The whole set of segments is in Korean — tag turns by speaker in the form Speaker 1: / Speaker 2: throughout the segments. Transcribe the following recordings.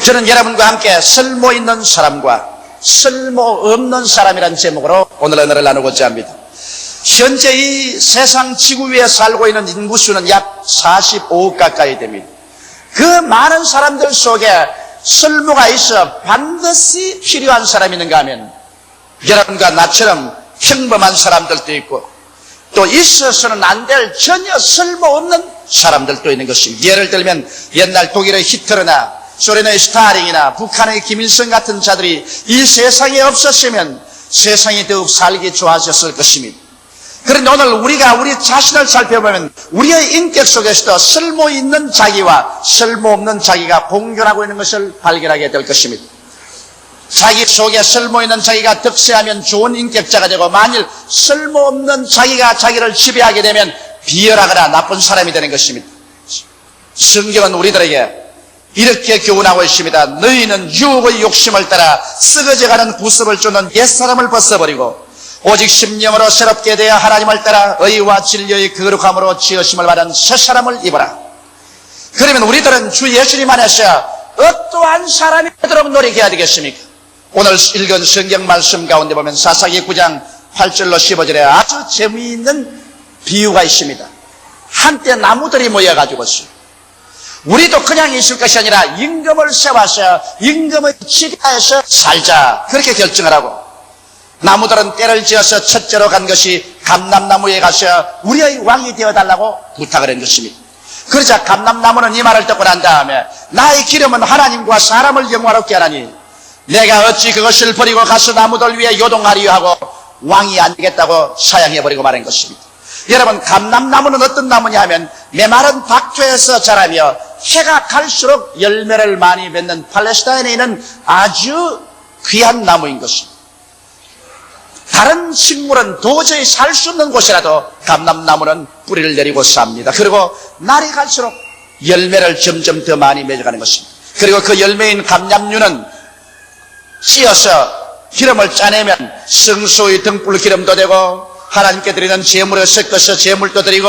Speaker 1: 저는 여러분과 함께 쓸모 있는 사람과 쓸모 없는 사람이라는 제목으로 오늘 언어를 나누고자 합니다. 현재 이 세상 지구 위에 살고 있는 인구수는 약 45억 가까이 됩니다. 그 많은 사람들 속에 쓸모가 있어 반드시 필요한 사람이 있는가 하면 여러분과 나처럼 평범한 사람들도 있고 또 있어서는 안 될 전혀 쓸모없는 사람들도 있는 것입니다. 예를 들면 옛날 독일의 히틀러나 소련의 스탈린이나 북한의 김일성 같은 자들이 이 세상에 없었으면 세상이 더욱 살기 좋아졌을 것입니다. 그런데 오늘 우리가 우리 자신을 살펴보면 우리의 인격 속에서도 쓸모있는 자기와 쓸모없는 자기가 공존하고 있는 것을 발견하게 될 것입니다. 자기 속에 쓸모있는 자기가 득세하면 좋은 인격자가 되고 만일 쓸모없는 자기가 자기를 지배하게 되면 비열하거나 나쁜 사람이 되는 것입니다. 성경은 우리들에게 이렇게 교훈하고 있습니다. 너희는 유혹의 욕심을 따라 썩어져가는 구습을 쫓는 옛사람을 벗어버리고 오직 심령으로 새롭게 되어 하나님을 따라 의와 진리의 거룩함으로 지으심을 받은 새사람을 입어라. 그러면 우리들은 주 예수님 안에서 어떠한 사람이 되도록 노력해야 되겠습니까? 오늘 읽은 성경 말씀 가운데 보면 사사기 9장 8절로 15절에 아주 재미있는 비유가 있습니다. 한때 나무들이 모여가지고서 우리도 그냥 있을 것이 아니라 임금을 세워서 임금의 지하에서 살자 그렇게 결정을 하고 나무들은 때를 지어서 첫째로 간 것이 감람나무에 가서 우리의 왕이 되어달라고 부탁을 한 것입니다. 그러자 감람나무는 이 말을 듣고 난 다음에 나의 기름은 하나님과 사람을 영화롭게 하나니 내가 어찌 그것을 버리고 가서 나무들 위에 요동하리요 하고 왕이 안 되겠다고 사양해버리고 말한 것입니다. 여러분 감람나무는 어떤 나무냐 하면 메마른 박토에서 자라며 해가 갈수록 열매를 많이 맺는 팔레스타인에 있는 아주 귀한 나무인 것입니다. 다른 식물은 도저히 살 수 없는 곳이라도 감람나무는 뿌리를 내리고 삽니다. 그리고 날이 갈수록 열매를 점점 더 많이 맺어가는 것입니다. 그리고 그 열매인 감람류는 찧어서 기름을 짜내면 성소의 등불 기름도 되고 하나님께 드리는 제물을 섞어서 제물도 드리고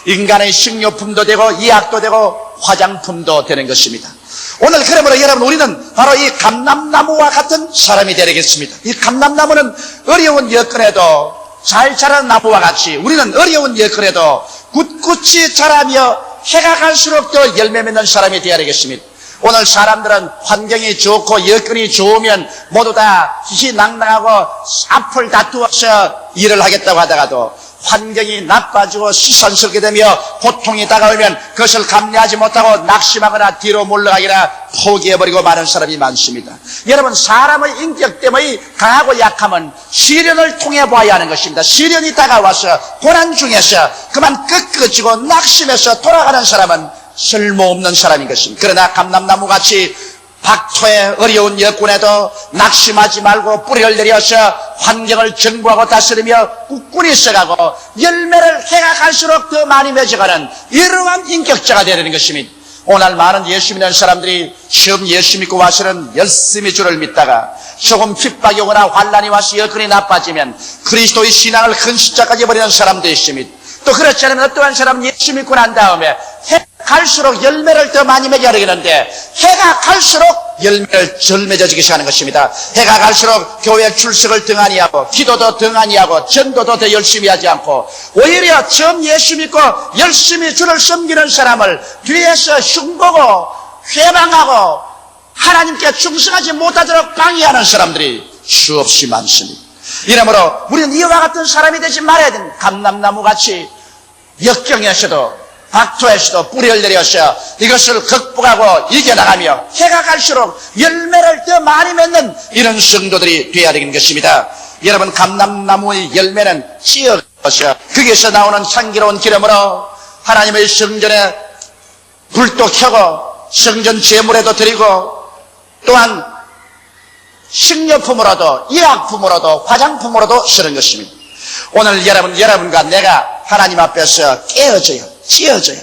Speaker 1: 인간의 식료품도 되고 이약도 되고 화장품도 되는 것입니다. 오늘 그러므로 여러분 우리는 바로 이 감람나무와 같은 사람이 되겠습니다. 이 감람나무는 어려운 여건에도 잘 자라는 나무와 같이 우리는 어려운 여건에도 굳굳이 자라며 해가 갈수록 더 열매 맺는 사람이 되어야 되겠습니다. 오늘 사람들은 환경이 좋고 여건이 좋으면 모두 다 희희낙낙하고 앞을 다투어서 일을 하겠다고 하다가도 환경이 나빠지고 시선스럽게 되며 고통이 다가오면 그것을 감내하지 못하고 낙심하거나 뒤로 물러가기나 포기해버리고 마는 사람이 많습니다. 여러분 사람의 인격 때문에 강하고 약함은 시련을 통해 봐야 하는 것입니다. 시련이 다가와서 고난 중에서 그만 꺾어지고 낙심해서 돌아가는 사람은 쓸모없는 사람인 것입니다. 그러나 감람나무같이 박토의 어려운 여건에도 낙심하지 말고 뿌리를 내려서 환경을 정부하고 다스리며 꿋꿋이 써가고 열매를 해가 갈수록 더 많이 맺어가는 이러한 인격자가 되야 되는 것입니다. 오늘 많은 예수 믿는 사람들이 처음 예수 믿고 와서는 열심히 주를 믿다가 조금 핍박이 오거나 환난이 와서 여건이 나빠지면 그리스도의 신앙을 헌신자까지 버리는 사람도 있습니다. 또 그렇지 않으면 어떠한 사람은 예수 믿고 난 다음에 해가 갈수록 열매를 더 많이 맺어야 되겠는데 해가 갈수록 열매를 덜 맺어지기 시작하는 것입니다. 해가 갈수록 교회 출석을 등한히 하고 기도도 등한히 하고 전도도 더 열심히 하지 않고 오히려 처음 예수 믿고 열심히 주를 섬기는 사람을 뒤에서 흉보고 회방하고 하나님께 충성하지 못하도록 방해하는 사람들이 수없이 많습니다. 이러므로 우리는 이와 같은 사람이 되지 말아야 됩니다. 감람나무같이 역경에서도 박토에서도 뿌리를 내려서 이것을 극복하고 이겨나가며 해가 갈수록 열매를 더 많이 맺는 이런 성도들이 되어야 되는 것입니다. 여러분 감람나무의 열매는 찧어서 거기서 나오는 향기로운 기름으로 하나님의 성전에 불도 켜고 성전 제물에도 드리고 또한 식료품으로도 의약품으로도 화장품으로도 쓰는 것입니다. 오늘 여러분과 내가 하나님 앞에서 깨어져요. 찧어져요.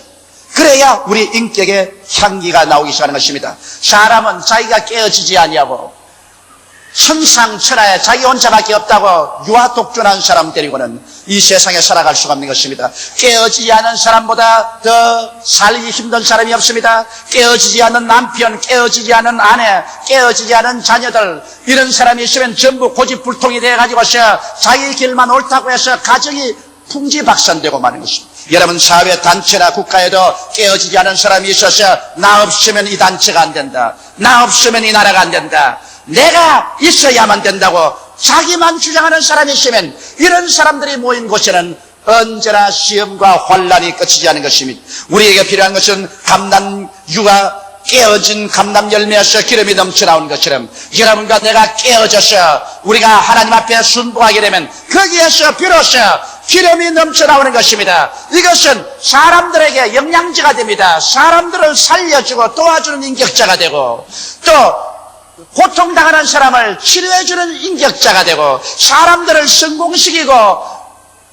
Speaker 1: 그래야 우리 인격에 향기가 나오기 시작하는 것입니다. 사람은 자기가 깨어지지 아니하고 천상천하에 자기 혼자밖에 없다고 유아독존한 사람 데리고는 이 세상에 살아갈 수가 없는 것입니다. 깨어지지 않은 사람보다 더 살기 힘든 사람이 없습니다. 깨어지지 않은 남편, 깨어지지 않은 아내, 깨어지지 않은 자녀들, 이런 사람이 있으면 전부 고집불통이 돼가지고서 자기 길만 옳다고 해서 가정이 풍지박산되고 마는 것입니다. 여러분, 사회 단체나 국가에도 깨어지지 않은 사람이 있어서 나 없으면 이 단체가 안 된다, 나 없으면 이 나라가 안 된다, 내가 있어야만 된다고 자기만 주장하는 사람이 있으면 이런 사람들이 모인 곳에는 언제나 시험과 환란이 끝이지 않은 것입니다. 우리에게 필요한 것은 감람유가 깨어진 감람 열매에서 기름이 넘쳐나오는 것처럼 여러분과 내가 깨어져서 우리가 하나님 앞에 순복하게 되면 거기에서 비로소 기름이 넘쳐나오는 것입니다. 이것은 사람들에게 영양제가 됩니다. 사람들을 살려주고 도와주는 인격자가 되고, 또 고통당하는 사람을 치료해주는 인격자가 되고, 사람들을 성공시키고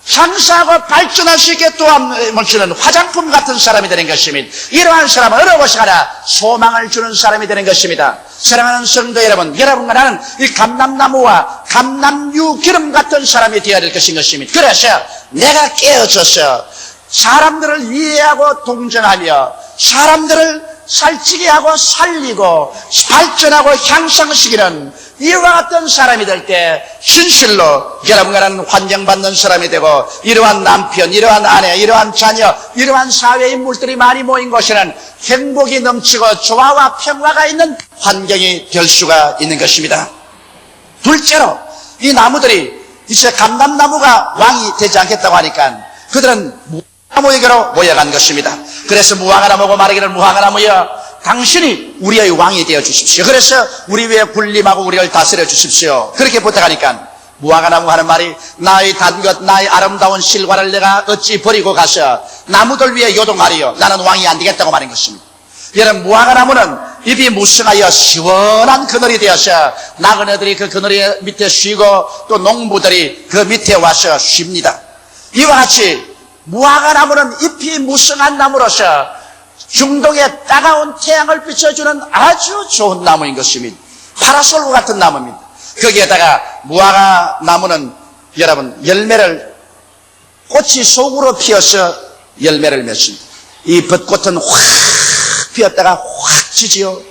Speaker 1: 향수하고 발전할 수 있게 도와주는 화장품 같은 사람이 되는 것입니다. 이러한 사람은 어느 곳에 가나 소망을 주는 사람이 되는 것입니다. 사랑하는 성도 여러분, 여러분과 나는 이 감람나무와 감람유 기름 같은 사람이 되어야 될 것입니다. 그래서 내가 깨어져서 사람들을 이해하고 동정하며 사람들을 살찌게 하고 살리고 발전하고 향상시키는 이와 같은 사람이 될 때 진실로 여러분과 나는 환영받는 사람이 되고, 이러한 남편, 이러한 아내, 이러한 자녀, 이러한 사회 인물들이 많이 모인 곳에는 행복이 넘치고 조화와 평화가 있는 환경이 될 수가 있는 것입니다. 둘째로, 이 나무들이 이제 감람나무가 왕이 되지 않겠다고 하니까 그들은 무화과나무에게로 모여간 것입니다. 그래서 무화과나무고 말하기를, 무화과나무여, 당신이 우리의 왕이 되어 주십시오. 그래서 우리 위에 군림하고 우리를 다스려 주십시오. 그렇게 부탁하니까 무화과나무 하는 말이, 나의 단 것, 나의 아름다운 실과를 내가 어찌 버리고 가서 나무들 위에 요동하리요, 나는 왕이 안 되겠다고 말한 것입니다. 여러분, 무화과나무는 잎이 무성하여 시원한 그늘이 되어서 나그네들이 그 그늘 밑에 쉬고 또 농부들이 그 밑에 와서 쉽니다. 이와 같이 무화과나무는 잎이 무성한 나무로서 중동의 따가운 태양을 비춰주는 아주 좋은 나무인 것입니다. 파라솔과 같은 나무입니다. 거기에다가 무화과나무는 여러분 열매를, 꽃이 속으로 피어서 열매를 맺습니다. 이 벚꽃은 확 피었다가 확 지지요.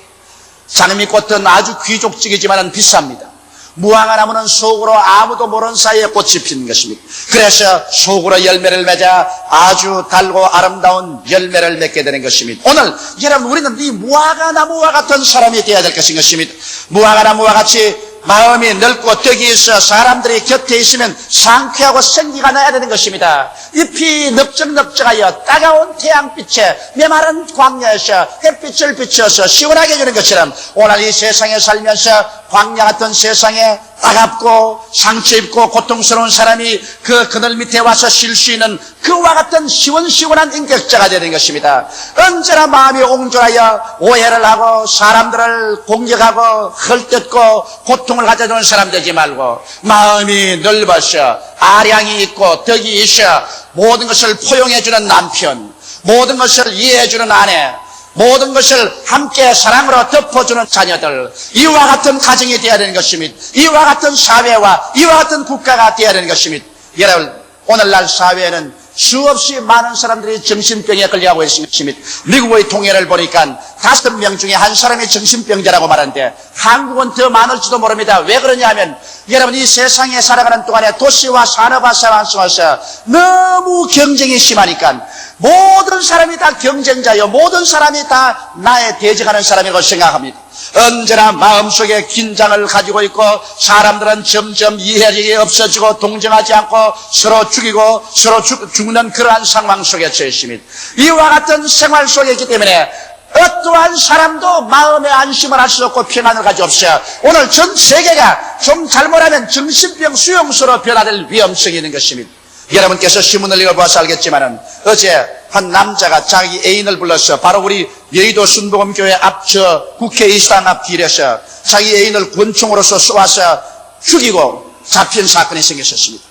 Speaker 1: 장미꽃은 아주 귀족적이지만 비쌉니다. 무화과나무는 속으로 아무도 모르는 사이에 꽃이 피는 것입니다. 그래서 속으로 열매를 맺어 아주 달고 아름다운 열매를 맺게 되는 것입니다. 오늘 여러분, 우리는 이 무화과나무와 같은 사람이 되어야 될 것인 것입니다. 무화과나무와 같이 마음이 넓고 떡이 있어 사람들이 곁에 있으면 상쾌하고 생기가 나야 되는 것입니다. 잎이 넓적넓적하여 따가운 태양빛에 메마른 광야에서 햇빛을 비춰서 시원하게 해주는 것처럼 오늘 이 세상에 살면서 광야 같은 세상에 따갑고 상처 입고 고통스러운 사람이 그 그늘 밑에 와서 쉴 수 있는 그와 같은 시원시원한 인격자가 되는 것입니다. 언제나 마음이 옹졸하여 오해를 하고 사람들을 공격하고 헐뜯고 고통을 가져주는 사람 되지 말고, 마음이 넓어서 아량이 있고 덕이 있어 모든 것을 포용해주는 남편, 모든 것을 이해해주는 아내, 모든 것을 함께 사랑으로 덮어주는 자녀들, 이와 같은 가정이 되어야 되는 것입니다. 이와 같은 사회와 이와 같은 국가가 되어야 되는 것입니다. 여러분, 오늘날 사회에는 수없이 많은 사람들이 정신병에 걸려가고 있습니다. 미국의 통계를 보니까 5명 중에 1사람이 정신병자라고 말하는데 한국은 더 많을지도 모릅니다. 왜 그러냐 하면, 여러분, 이 세상에 살아가는 동안에 도시와 산업화 상황 속에서 너무 경쟁이 심하니까 모든 사람이 다 경쟁자요, 모든 사람이 다 나에 대적하는 사람이라고 생각합니다. 언제나 마음속에 긴장을 가지고 있고 사람들은 점점 이해력이 없어지고 동정하지 않고 서로 죽이고 서로 죽는 그러한 상황 속에 처해 있습니다. 이와 같은 생활 속에 있기 때문에 어떠한 사람도 마음에 안심을 할 수 없고 평안을 가지고 없어요. 오늘 전 세계가 좀 잘못하면 정신병 수용소로 변화될 위험성이 있는 것입니다. 여러분께서 신문을 읽어봐서 알겠지만은 어제 한 남자가 자기 애인을 불러서 바로 우리 여의도 순복음교회 앞 저 국회의사당 앞 길에서 자기 애인을 권총으로서 쏘아서 죽이고 잡힌 사건이 생겼었습니다.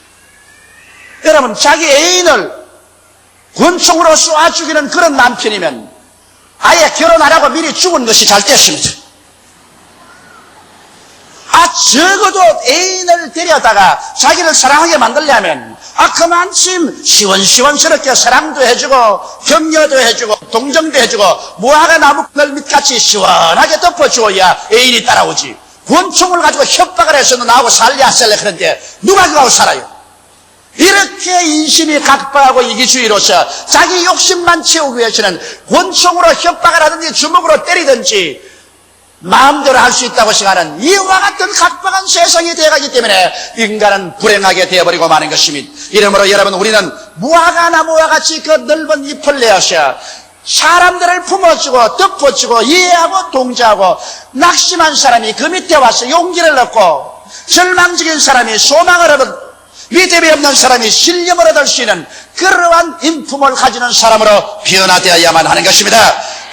Speaker 1: 여러분, 자기 애인을 권총으로 쏘아 죽이는 그런 남편이면 아예 결혼 안 하고 미리 죽은 것이 잘 됐습니다. 적어도 애인을 데려다가 자기를 사랑하게 만들려면 그만큼 시원시원스럽게 사랑도 해주고 격려도 해주고 동정도 해주고 무화과 나무늘 밑같이 시원하게 덮어주어야 애인이 따라오지. 권총을 가지고 협박을 해서는 나하고 살래 안 살래 그런데 누가 그하고 살아요? 이렇게 인심이 각박하고 이기주의로서 자기 욕심만 채우기 위해서는 권총으로 협박을 하든지 주먹으로 때리든지 마음대로 할 수 있다고 생각하는 이와 같은 각박한 세상이 되어가기 때문에 인간은 불행하게 되어버리고 마는 것입니다. 이러므로 여러분, 우리는 무화과 나무와 같이 그 넓은 잎을 내어서 사람들을 품어주고 덮어주고 이해하고 동조하고 낙심한 사람이 그 밑에 와서 용기를 얻고 절망적인 사람이 소망을 얻고 믿음이 없는 사람이 신념을 얻을 수 있는 그러한 인품을 가지는 사람으로 변화되어야만 하는 것입니다.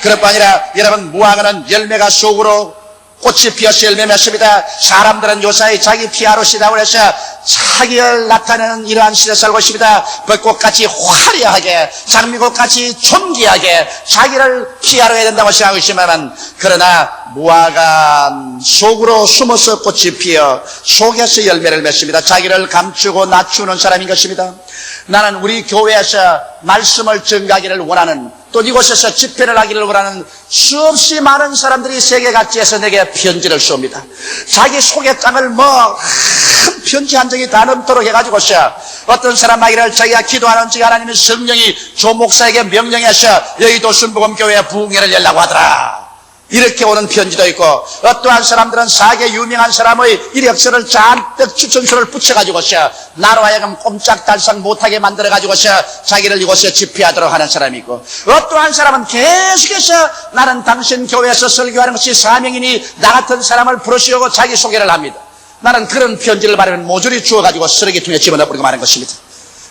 Speaker 1: 그럴 뿐 아니라 여러분, 무화과는 열매가 속으로 꽃이 피어서 열매 맺습니다. 사람들은 요사이 자기 피아로시라고 해서 자기를 나타내는 이러한 시대에 살고 있습니다. 벚꽃같이 화려하게, 장미꽃같이 존귀하게 자기를 피아로해야 된다고 생각하고 있지만, 그러나 무화과 속으로 숨어서 꽃이 피어 속에서 열매를 맺습니다. 자기를 감추고 낮추는 사람인 것입니다. 나는 우리 교회에서 말씀을 증가하기를 원하는, 또 이곳에서 집회를 하기를 원하는 수없이 많은 사람들이 세계 각지에서 내게 편지를 쏩니다. 자기 소개장을 큰 편지 한 장이 다 넘도록 해가지고서 어떤 사람 하기를 자기가 기도하는 즉 하나님의 성령이 조 목사에게 명령해서 여의도 순복음교회 부흥회를 열라고 하더라. 이렇게 오는 편지도 있고, 어떠한 사람들은 사계 유명한 사람의 이력서를 잔뜩 추천서를 붙여가지고서 나로 하여금 꼼짝달싹 못하게 만들어가지고서 자기를 이곳에 집회하도록 하는 사람이 있고, 어떠한 사람은 계속해서 나는 당신 교회에서 설교하는 것이 사명이니 나 같은 사람을 부르시고 자기소개를 합니다. 나는 그런 편지를 받으면 모조리 주워가지고 쓰레기통에 집어넣어버리고 마는 것입니다.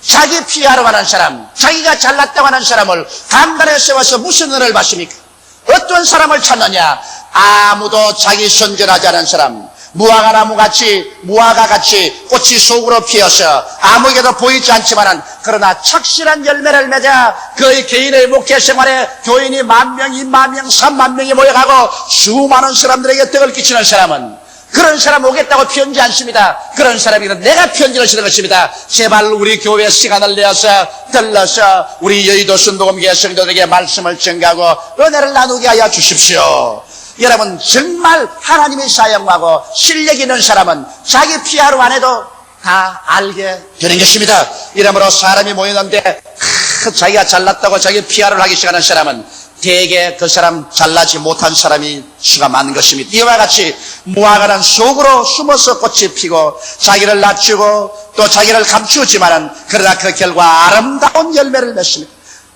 Speaker 1: 자기 피하러 가는 사람, 자기가 잘났다고 하는 사람을 간간에 세워서 무슨 은혜를 받습니까? 어떤 사람을 찾느냐? 아무도 자기 선전하지 않은 사람, 무화과나무같이 무화과같이 꽃이 속으로 피어서 아무에게도 보이지 않지만은 그러나 착실한 열매를 맺어 그의 개인의 목회 생활에 교인이 10,000명, 20,000명, 30,000명이 모여가고 수많은 사람들에게 덕을 끼치는 사람은, 그런 사람 오겠다고 편지 안 씁니다. 그런 사람에게는 내가 편지를 쓰는 것입니다. 제발 우리 교회 시간을 내어서 들러서 우리 여의도 순복음교회 성도들에게 말씀을 전가하고 은혜를 나누게 하여 주십시오. 여러분, 정말 하나님이 사용하고 실력 있는 사람은 자기 피아로 안 해도 다 알게 되는 것입니다. 이러므로 사람이 모이는데 자기가 잘났다고 자기 피아를 하기 시작하는 사람은 대개 그 사람 잘나지 못한 사람이 수가 많은 것입니다. 이와 같이 무화과는 속으로 숨어서 꽃이 피고 자기를 낮추고 또 자기를 감추었지만은 그러나 그 결과 아름다운 열매를 맺습니다.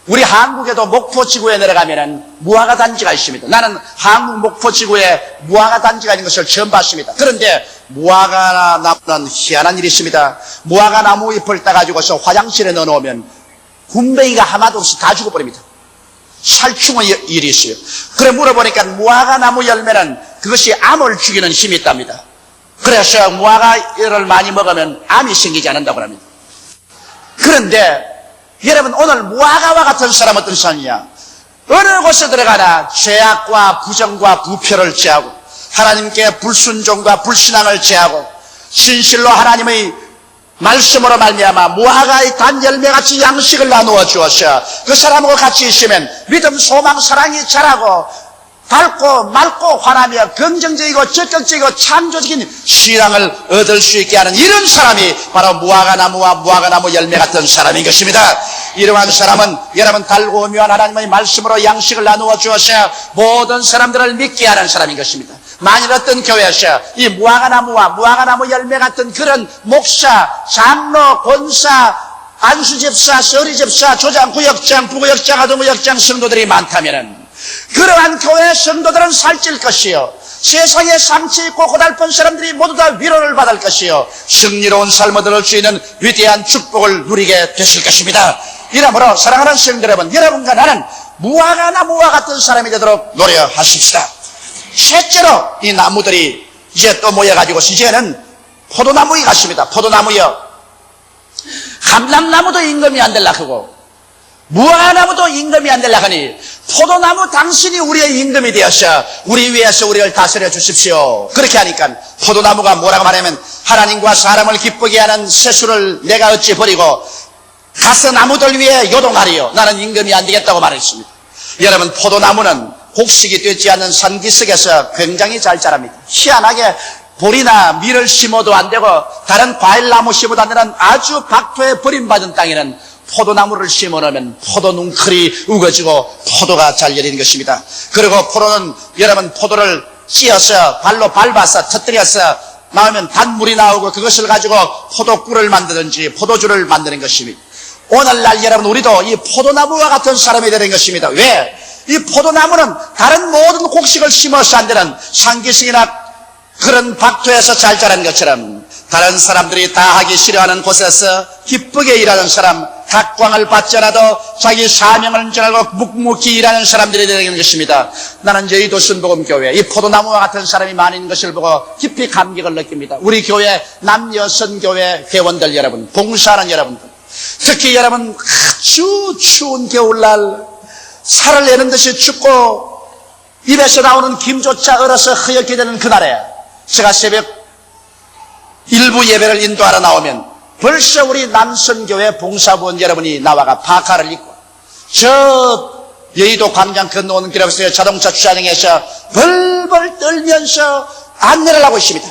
Speaker 1: 우리 한국에도 목포지구에 내려가면은 무화과 단지가 있습니다. 나는 한국 목포지구에 무화과 단지가 있는 것을 처음 봤습니다. 그런데 무화과 나무는 희한한 일이 있습니다. 무화과 나무 잎을 따가지고서 화장실에 넣어놓으면 군뱅이가 하나도 없이 다 죽어버립니다. 살충의 일이 있어요. 그래 물어보니까 무화과 나무 열매는 그것이 암을 죽이는 힘이 있답니다. 그래서 무화과를 많이 먹으면 암이 생기지 않는다고 합니다. 그런데 여러분, 오늘 무화과와 같은 사람은 어떤 사람이냐? 어느 곳에 들어가나 죄악과 부정과 부패를 제하고 하나님께 불순종과 불신앙을 제하고 진실로 하나님의 말씀으로 말미암아 무화과의 단 열매같이 양식을 나누어 주었어. 그 사람하고 같이 있으면 믿음, 소망, 사랑이 자라고 밝고 맑고 환하며 긍정적이고 적극적이고 창조적인 신앙을 얻을 수 있게 하는 이런 사람이 바로 무화과나무와 무화과나무 열매 같은 사람인 것입니다. 이러한 사람은 여러분 달고 오묘한 하나님의 말씀으로 양식을 나누어 주어서 모든 사람들을 믿게 하는 사람인 것입니다. 만일 어떤 교회에서 이 무화과나무와 무화과나무 열매 같은 그런 목사, 장로, 권사, 안수집사, 서리집사, 조장구역장, 부구역장, 아동구역장 성도들이 많다면은 그러한 교회 성도들은 살찔 것이요, 세상에 상처 있고 고달픈 사람들이 모두 다 위로를 받을 것이요, 승리로운 삶을 얻을 수 있는 위대한 축복을 누리게 됐을 것입니다. 이러므로 사랑하는 성도 여러분, 여러분과 나는 무화과나무와 같은 사람이 되도록 노력하십시다. 셋째로 이 나무들이 이제 또 모여가지고 이제는 포도나무에 갔습니다. 포도나무요. 감람나무도 임금이 안 되려고 하고 무화과나무도 임금이 안 되려고 하니 포도나무 당신이 우리의 임금이 되어서 우리 위해서 우리를 다스려 주십시오. 그렇게 하니까 포도나무가 뭐라고 말하면 하나님과 사람을 기쁘게 하는 세수를 내가 어찌 버리고 가서 나무들 위에 요동하리요. 나는 임금이 안 되겠다고 말했습니다. 여러분, 포도나무는 곡식이 되지 않는 산기슭에서 굉장히 잘 자랍니다. 희한하게 보리나 밀을 심어도 안 되고 다른 과일나무 심어도 안 되는 아주 박토에 버림받은 땅에는 포도나무를 심어놓으면 포도 뭉클이 우거지고 포도가 잘 열리는 것입니다. 그리고 포도는 여러분 포도를 찧어서 발로 밟아서 터뜨려서 나오면 단물이 나오고 그것을 가지고 포도꿀을 만드든지 포도주를 만드는 것입니다. 오늘날 여러분 우리도 이 포도나무와 같은 사람이 되는 것입니다. 왜? 이 포도나무는 다른 모든 곡식을 심어서 안 되는 산기슭이나 그런 박토에서 잘 자라는 것처럼 다른 사람들이 다 하기 싫어하는 곳에서 기쁘게 일하는 사람, 각광을 받지 않아도 자기 사명을 인정하고 묵묵히 일하는 사람들이 되는 것입니다. 나는 여의도 순복음교회 이 포도나무와 같은 사람이 많은 것을 보고 깊이 감격을 느낍니다. 우리 교회 남여선교회 회원들 여러분, 봉사하는 여러분들, 특히 여러분 아주 추운 겨울날 살을 내는 듯이 춥고 입에서 나오는 김조차 얼어서 허옇게 되는 그날에 제가 새벽 일부 예배를 인도하러 나오면 벌써 우리 남선교회 봉사부원 여러분이 나와가 파카를 입고 저 여의도 광장 건너오는 길에서 자동차 주차장에서 벌벌 떨면서 안내를 하고 있습니다.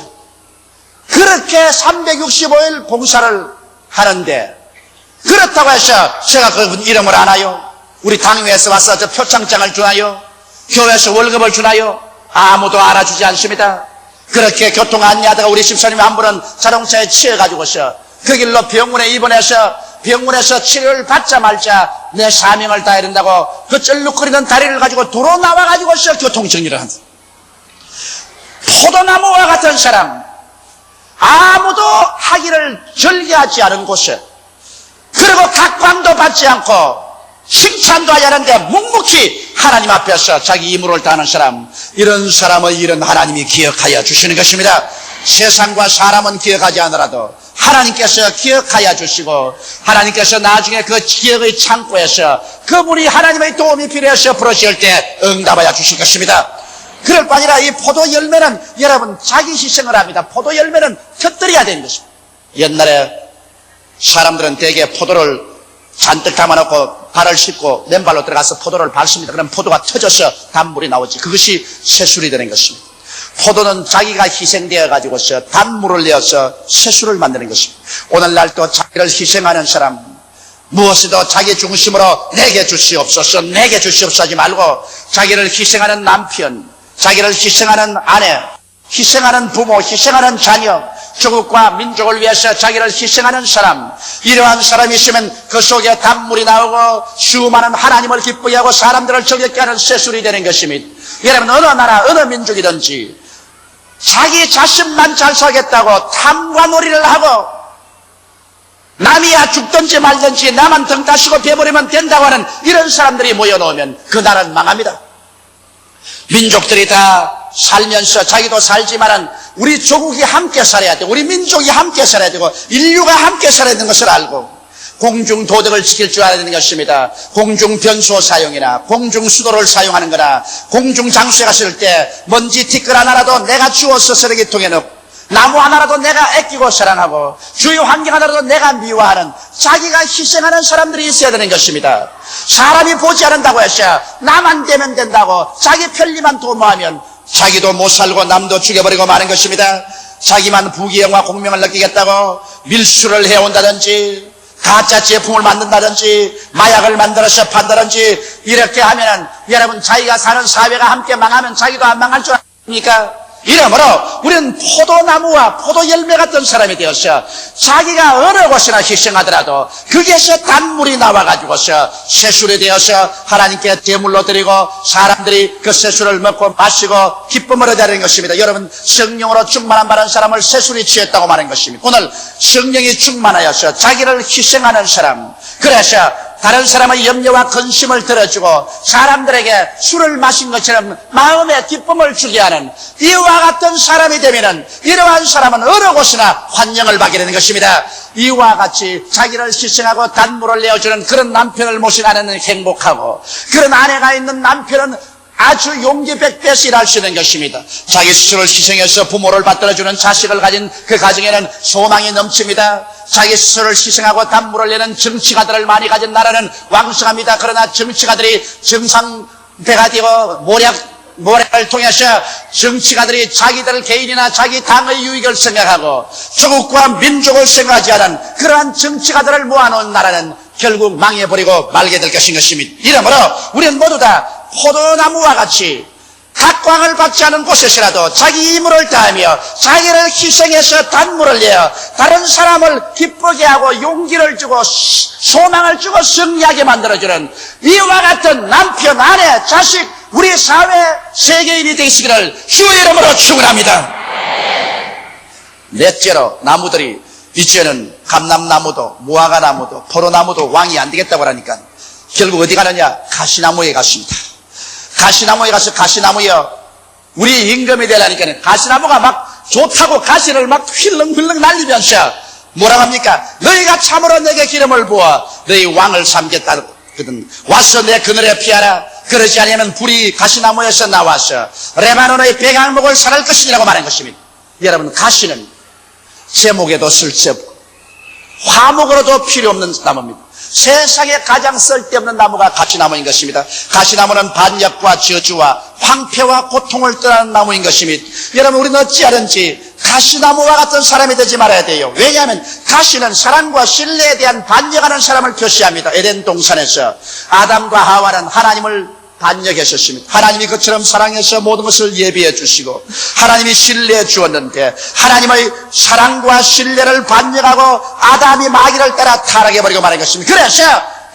Speaker 1: 그렇게 365일 봉사를 하는데 그렇다고 해서 제가 그분 이름을 아나요? 우리 당회에서 와서 저 표창장을 주나요? 교회에서 월급을 주나요? 아무도 알아주지 않습니다. 그렇게 교통 안내하다가 우리 집사님이 한 분은 자동차에 치여가지고서 그 길로 병원에 입원해서 병원에서 치료를 받자 말자 내 사명을 다해야 된다고 그 쩔룩거리는 다리를 가지고 도로 나와가지고서 교통정리를 한다. 포도나무와 같은 사람, 아무도 하기를 절개하지 않은 곳에 그리고 각광도 받지 않고 칭찬도 하지 않는데 묵묵히 하나님 앞에서 자기 임무를 다하는 사람, 이런 사람의 일은 하나님이 기억하여 주시는 것입니다. 세상과 사람은 기억하지 않으라도 하나님께서 기억하여 주시고 하나님께서 나중에 그 기억의 창고에서 그분이 하나님의 도움이 필요해서 부르실 때 응답하여 주실 것입니다. 그럴 뿐 아니라 이 포도 열매는 여러분 자기 희생을 합니다. 포도 열매는 터뜨려야 되는 것입니다. 옛날에 사람들은 대개 포도를 잔뜩 담아놓고 발을 씻고 맨발로 들어가서 포도를 밟습니다. 그럼 포도가 터져서 단물이 나오지. 그것이 세술이 되는 것입니다. 포도는 자기가 희생되어 가지고서 단물을 내어서 세술을 만드는 것입니다. 오늘날 또 자기를 희생하는 사람, 무엇이도 자기 중심으로 내게 주시옵소서, 내게 주시옵소서 하지 말고 자기를 희생하는 남편, 자기를 희생하는 아내, 희생하는 부모, 희생하는 자녀, 조국과 민족을 위해서 자기를 희생하는 사람, 이러한 사람이 있으면 그 속에 단물이 나오고 수많은 하나님을 기쁘게 하고 사람들을 즐겁게 하는 세술이 되는 것입니다. 여러분 어느 나라 어느 민족이든지 자기 자신만 잘 살겠다고 탐관오리를 하고 남이야 죽든지 말든지 나만 등 따시고 배버리면 된다고 하는 이런 사람들이 모여놓으면 그 나라는 망합니다. 민족들이 다 살면서 자기도 살지만은 우리 조국이 함께 살아야 되고 우리 민족이 함께 살아야 되고 인류가 함께 살아야 되는 것을 알고 공중도덕을 지킬 줄 알아야 되는 것입니다. 공중변소 사용이나 공중수도를 사용하는 거나 공중장소에 갔을 때 먼지 티끌 하나라도 내가 주워서 쓰레기통에 넣고 나무 하나라도 내가 아끼고 사랑하고 주요 환경 하나라도 내가 미워하는 자기가 희생하는 사람들이 있어야 되는 것입니다. 사람이 보지 않는다고 해서 나만 되면 된다고 자기 편리만 도모하면 자기도 못 살고 남도 죽여버리고 마는 것입니다. 자기만 부귀영화 공명을 느끼겠다고 밀수를 해온다든지 가짜 제품을 만든다든지 마약을 만들어서 판다든지 이렇게 하면은 여러분 자기가 사는 사회가 함께 망하면 자기도 안 망할 줄 아십니까? 이러므로 우리는 포도나무와 포도 열매 같은 사람이 되어서 자기가 어느 곳이나 희생하더라도 거기에서 단물이 나와가지고서 세술이 되어서 하나님께 제물로 드리고 사람들이 그 세술을 먹고 마시고 기쁨을 얻어야 하는 것입니다. 여러분 성령으로 충만한 바른 사람을 세술이 취했다고 말한 것입니다. 오늘 성령이 충만하여서 자기를 희생하는 사람, 그래서 다른 사람의 염려와 근심을 들어주고 사람들에게 술을 마신 것처럼 마음에 기쁨을 주게 하는 이와 같은 사람이 되면은 이러한 사람은 어느 곳이나 환영을 받게 되는 것입니다. 이와 같이 자기를 희생하고 단물을 내어주는 그런 남편을 모신 아내는 행복하고, 그런 아내가 있는 남편은 아주 용기 백배서 일할 수 있는 것입니다. 자기 스스로를 희생해서 부모를 받들어주는 자식을 가진 그 가정에는 소망이 넘칩니다. 자기 스스로를 희생하고 단물을 내는 정치가들을 많이 가진 나라는 왕성합니다. 그러나 정치가들이 정상배가 되고 모략을 통해서 정치가들이 자기들 개인이나 자기 당의 유익을 생각하고 조국과 민족을 생각하지 않은 그러한 정치가들을 모아놓은 나라는 결국 망해버리고 말게 될 것입니다. 이러므로 우리는 모두 다 포도나무와 같이 각광을 받지 않은 곳에서라도 자기 임무를 다하며 자기를 희생해서 단물을 내어 다른 사람을 기쁘게 하고 용기를 주고 소망을 주고 승리하게 만들어주는 이와 같은 남편, 아내, 자식, 우리 사회 세계인이 되시기를 주의 이름으로 축원합니다. 넷째로, 나무들이 이제는 감람나무도 무화과나무도 포도나무도 왕이 안 되겠다고 하니까 결국 어디 가느냐? 가시나무에 갔습니다. 가시나무에 가서 가시나무여 우리 임금이 되려니까 가시나무가 막 좋다고 가시를 막 휘렁휘렁 날리면서 뭐라고 합니까? 너희가 참으로 내게 기름을 부어 너희 왕을 삼겠다거든. 와서 내 그늘에 피하라. 그러지 않으면 불이 가시나무에서 나와서 레바논의 백향목을 살할 것이라고 말한 것입니다. 여러분, 가시는 제목에도 쓸데없고 화목으로도 필요 없는 나무입니다. 세상에 가장 쓸데없는 나무가 가시나무인 것입니다. 가시나무는 반역과 저주와 황폐와 고통을 떠나는 나무인 것입니다. 여러분, 우리는 어찌하든지 가시나무와 같은 사람이 되지 말아야 돼요. 왜냐하면 가시는 사랑과 신뢰에 대한 반역하는 사람을 표시합니다. 에덴 동산에서 아담과 하와는 하나님을 반역했었습니다. 하나님이 그처럼 사랑해서 모든 것을 예비해 주시고 하나님이 신뢰해 주었는데 하나님의 사랑과 신뢰를 반역하고 아담이 마귀를 따라 타락해버리고 말한 것입니다. 그래서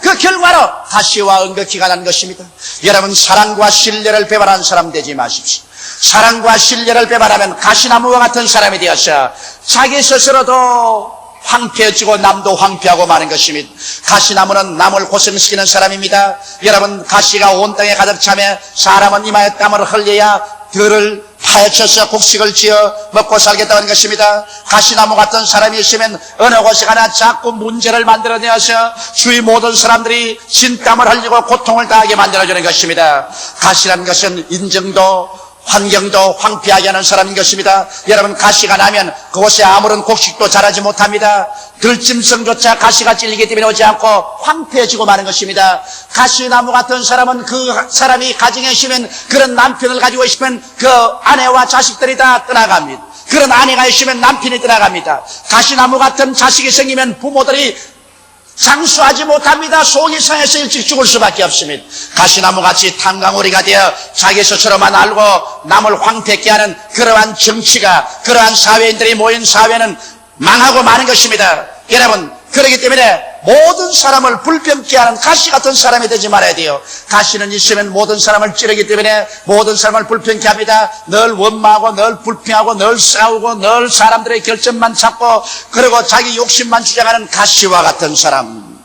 Speaker 1: 그 결과로 가시와 응급기가 난 것입니다. 여러분, 사랑과 신뢰를 배반한 사람 되지 마십시오. 사랑과 신뢰를 배반하면 가시나무와 같은 사람이 되어서 자기 스스로도 황폐해지고 남도 황폐하고 마는 것입니다. 가시나무는 남을 고생시키는 사람입니다. 여러분, 가시가 온 땅에 가득 차며 사람은 이마에 땀을 흘려야 들을 파헤쳐서 곡식을 지어 먹고 살겠다는 것입니다. 가시나무 같은 사람이 있으면 어느 곳에 가나 자꾸 문제를 만들어내어서 주위 모든 사람들이 진땀을 흘리고 고통을 당하게 만들어주는 것입니다. 가시라는 것은 인정도 환경도 황폐하게 하는 사람인 것입니다. 여러분, 가시가 나면 그곳에 아무런 곡식도 자라지 못합니다. 들짐승조차 가시가 찔리기 때문에 오지 않고 황폐해지고 마는 것입니다. 가시나무 같은 사람은 그 사람이 가정에 있으면 그런 남편을 가지고 있으면 그 아내와 자식들이 다 떠나갑니다. 그런 아내가 있으면 남편이 떠나갑니다. 가시나무 같은 자식이 생기면 부모들이 장수하지 못합니다. 속이 상해서 일찍 죽을 수밖에 없습니다. 가시나무같이 탕강오리가 되어 자기 스스로만 알고 남을 황폐케 하는 그러한 정치가, 그러한 사회인들이 모인 사회는 망하고 마는 것입니다. 여러분, 그렇기 때문에 모든 사람을 불평케 하는 가시 같은 사람이 되지 말아야 돼요. 가시는 있으면 모든 사람을 찌르기 때문에 모든 사람을 불평케 합니다. 늘 원망하고 늘 불평하고 늘 싸우고 늘 사람들의 결점만 찾고 그리고 자기 욕심만 주장하는 가시와 같은 사람.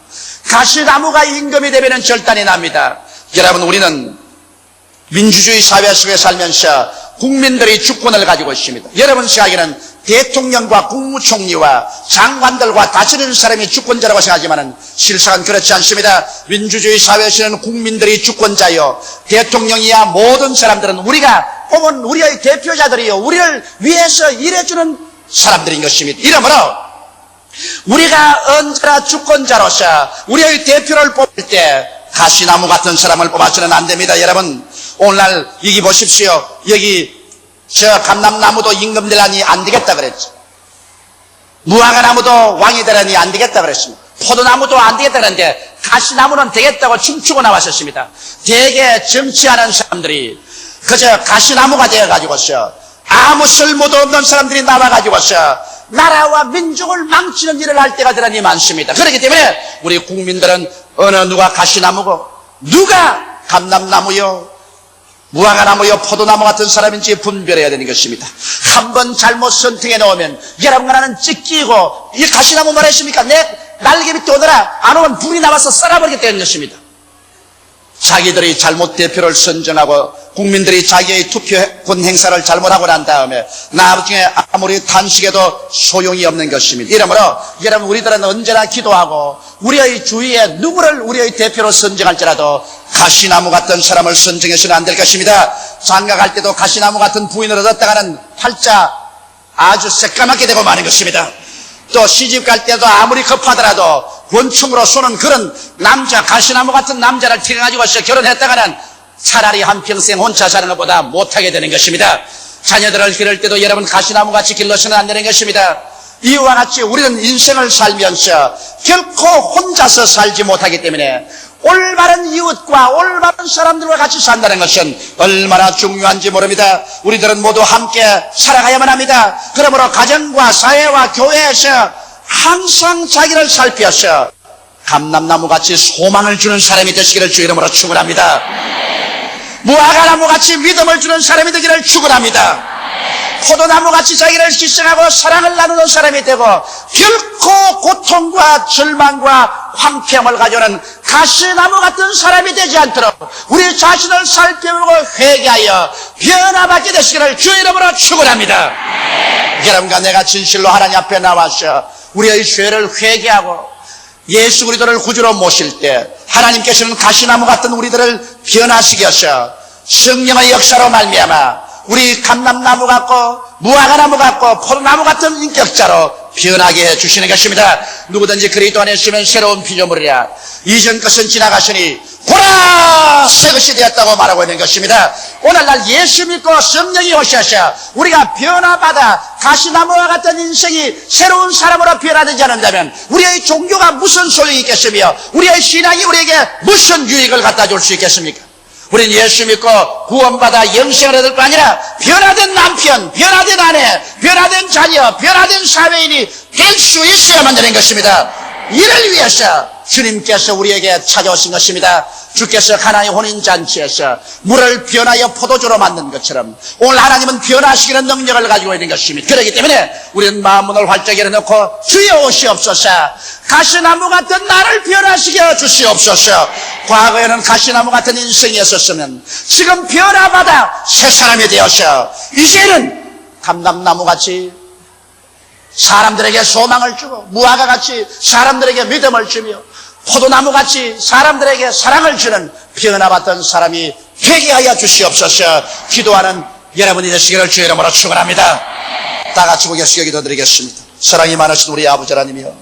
Speaker 1: 가시나무가 임금이 되면 절단이 납니다. 여러분, 우리는 민주주의 사회 속에 살면서 국민들이 주권을 가지고 있습니다. 여러분 생각에는 대통령과 국무총리와 장관들과 다스리는 사람이 주권자라고 생각하지만 실상은 그렇지 않습니다. 민주주의 사회에서는 국민들이 주권자요, 대통령이야 모든 사람들은 우리가 보면 우리의 대표자들이요, 우리를 위해서 일해주는 사람들인 것입니다. 이러므로 우리가 언제나 주권자로서 우리의 대표를 뽑을 때 가시나무 같은 사람을 뽑아서는 안 됩니다. 여러분, 오늘날 여기 보십시오. 여기 저 감람나무도 임금 되라니 안 되겠다 그랬죠. 무화과나무도 왕이 되라니 안 되겠다 그랬습니다. 포도나무도 안 되겠다 그랬는데 가시나무는 되겠다고 춤추고 나왔었습니다. 대개 정치하는 사람들이 그저 가시나무가 되어가지고서 아무 쓸모도 없는 사람들이 나와가지고서 나라와 민족을 망치는 일을 할 때가 대단히 많습니다. 그렇기 때문에 우리 국민들은 어느 누가 가시나무고 누가 감람나무요 무화과나무요 포도나무 같은 사람인지 분별해야 되는 것입니다. 한번 잘못 선택해 놓으면 여러분과 나는 찢기고 이 가시나무 말했습니까? 날개 밑에 오너라. 안 오면 불이 나와서 썰어버리겠다는 것입니다. 자기들이 잘못 대표를 선정하고 국민들이 자기의 투표권 행사를 잘못하고 난 다음에 나중에 아무리 단식해도 소용이 없는 것입니다. 이러므로 여러분, 우리들은 언제나 기도하고 우리의 주위에 누구를 우리의 대표로 선정할지라도 가시나무 같은 사람을 선정해서는 안 될 것입니다. 장가 갈 때도 가시나무 같은 부인을 얻었다가는 팔자 아주 새까맣게 되고 마는 것입니다. 또 시집 갈 때도 아무리 급하더라도 권총으로 쏘는 그런 남자, 가시나무 같은 남자를 택해가지고 결혼했다가는 차라리 한평생 혼자 사는 것보다 못하게 되는 것입니다. 자녀들을 기를 때도 여러분 가시나무같이 길러서는 안 되는 것입니다. 이와 같이 우리는 인생을 살면서 결코 혼자서 살지 못하기 때문에 올바른 이웃과 올바른 사람들과 같이 산다는 것은 얼마나 중요한지 모릅니다. 우리들은 모두 함께 살아가야만 합니다. 그러므로 가정과 사회와 교회에서 항상 자기를 살펴서 감람나무같이 소망을 주는 사람이 되시기를 주 이름으로 축원합니다. 무화과나무같이 믿음을 주는 사람이 되기를 축원합니다. 포도나무같이 자기를 희생하고 사랑을 나누는 사람이 되고 결코 고통과 절망과 황폐함을 가져오는 가시나무 같은 사람이 되지 않도록 우리 자신을 살펴보고 회개하여 변화받게 되시기를 주 이름으로 축원합니다. 여러분과 내가 진실로 하나님 앞에 나와서 우리의 죄를 회개하고 예수 그리스도를 구주로 모실 때 하나님께서는 가시나무 같은 우리들을 변화시켜서 성령의 역사로 말미암아 우리 감람나무 같고 무화과나무 같고 포도나무 같은 인격자로 변하게 해주시는 것입니다. 누구든지 그리스도 안에 있으면 새로운 피조물이라. 이전 것은 지나가시니 보라 새 것이 되었다고 말하고 있는 것입니다. 오늘날 예수 믿고 성령이 오셔서 우리가 변화받아 가시나무와 같은 인생이 새로운 사람으로 변화되지 않는다면 우리의 종교가 무슨 소용이 있겠으며 우리의 신앙이 우리에게 무슨 유익을 갖다 줄 수 있겠습니까? 우리는 예수 믿고 구원받아 영생을 얻을 거 아니라 변화된 남편, 변화된 아내, 변화된 자녀, 변화된 사회인이 될 수 있어야만 되는 것입니다. 이를 위해서 주님께서 우리에게 찾아오신 것입니다. 주께서 하나의 혼인잔치에서 물을 변하여 포도주로 만든 것처럼 오늘 하나님은 변화시키는 능력을 가지고 있는 것입니다. 그렇기 때문에 우리는 마음문을 활짝 열어놓고 주여 오시옵소서, 가시나무 같은 나를 변화시켜 주시옵소서. 과거에는 가시나무 같은 인생이었었으면 지금 변화받아 새 사람이 되어서 이제는 감람나무같이 사람들에게 소망을 주고 무화과같이 사람들에게 믿음을 주며 포도나무같이 사람들에게 사랑을 주는 변화받던 사람이 회개하여 주시옵소서. 기도하는 여러분이 되시기를 주의 이름으로 축원합니다. 다 같이 고개숙여 기도드리겠습니다. 사랑이 많으신 우리 아버지 하나님이여,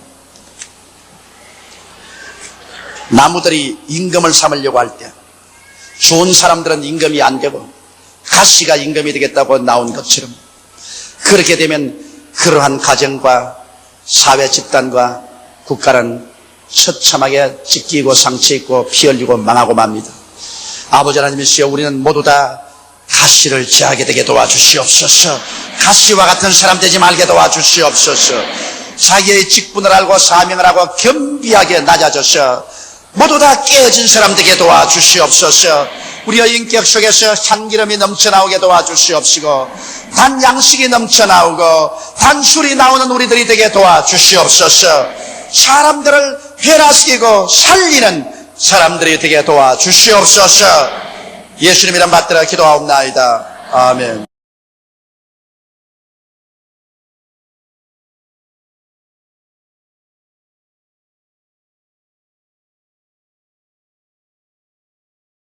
Speaker 1: 나무들이 임금을 삼으려고 할 때 좋은 사람들은 임금이 안 되고 가시가 임금이 되겠다고 나온 것처럼 그렇게 되면 그러한 가정과 사회 집단과 국가는 처참하게 찢기고 상처있고 피 흘리고 망하고 맙니다. 아버지 하나님이시여, 우리는 모두 다 가시를 지하게 되게 도와주시옵소서. 가시와 같은 사람 되지 말게 도와주시옵소서. 자기의 직분을 알고 사명을 하고 겸비하게 낮아져서 모두 다 깨어진 사람 되게 도와주시옵소서. 우리의 인격 속에서 향기름이 넘쳐나오게 도와주시옵시고 단 양식이 넘쳐나오고 단술이 나오는 우리들이 되게 도와주시옵소서. 사람들을 변화시키고 살리는 사람들이 되게 도와주시옵소서. 예수님 이름 받들어 기도하옵나이다. 아멘.